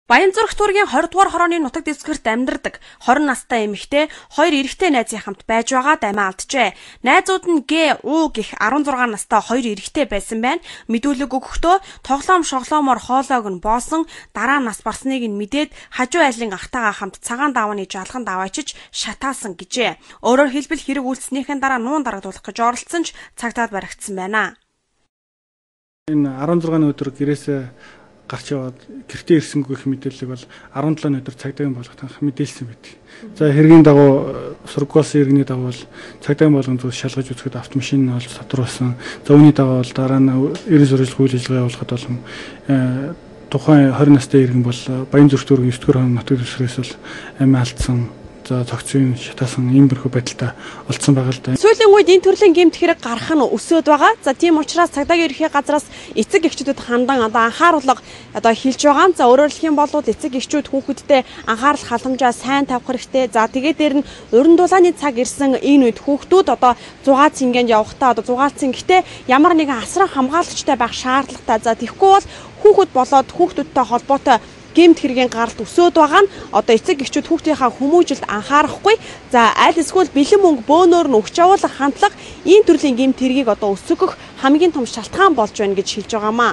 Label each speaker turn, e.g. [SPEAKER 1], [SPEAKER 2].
[SPEAKER 1] Баянзүрх дүүргийн 20 дугаар хорооны нутаг дэвсгэрт амьдардаг 20 настай эмэгтэй хоёр эрэгтэй найзын хамт байж байгаад амиа алджээ. Найзууд нь Г, У гэх 16 настай хоёр эрэгтэй байсан байна. Мэдүүлэг өгөхдөө тоглоом шоглоомоор хоолойг нь боосон, дараа нас барсныг нь мэдээд хажуу айлын ахтайгаа хамт цагаан давааны жалганд аваачиж шатаасан гэжээ. Өөрөөр хэлбэл хэрэг үйлснийхэн дараа нуун дарагдуулах гэж оролцсон ч цагтаад баригдсан байна.
[SPEAKER 2] Энэ 16-ны өдөр гэрээсээ гарч яваад гэртээ ирсэнгүй их мэдээлэл бол 17-ны өдөр цагдаагийн болгоход мэдээлсэн байдаг. За хэргийн дагуу сургууль иргэний дагуу бол цагдаагийн болгон зүг шалгаж үзэхэд автомашин нь бол сатруулсан. За үүний дагуу бол дараа нь эрен сурвалжлах үйл ажиллагаа явуулахад бол тухайн 20 настай иргэн бол Баянзүрх дүүргийн 9 дугаар хорооны нутаг дэвсгэрээс бол амиа алдсан. За цогцын шатаасан иймэрхүү байдалтай олдсон байгаа л да.
[SPEAKER 1] Сүүлийн үед энэ төрлийн гэмт хэрэг гарах нь өсөд байгаа. За тийм учраас цагдаагийн ерхий газраас эцэг эхчүүдэд хандан анхааруулга хэлж байгаа. За өөрөөр хэлэх юм бол эцэг эхчүүд хүүхэдтэй анхаарал халамжаа сайн тавих хэрэгтэй. За тэгээд дээр нь уран дулааны цаг ирсэн энэ үед хүүхдүүд 6 цэнгэнд явахдаа 6 цэнгтээ ямар нэгэн асран хамгаалагчтай байх шаардлагатай. За тэгэхгүй бол хүүхэд болоод хүүхдүүдтэй холбоотой гэмт хэргийн гаралт өсөд байгаа нь эцэг эхчүүд хүүхдийнхаа хүмүүжилд анхаарахгүй. За аль эсвэл бэлэн мөнгө бөөнөр нь өгч явуулах хандлага энэ төрлийн гэмт хэргийг өсгөх хамгийн том шалтгаан болж байна гэж хэлж байгаамаа.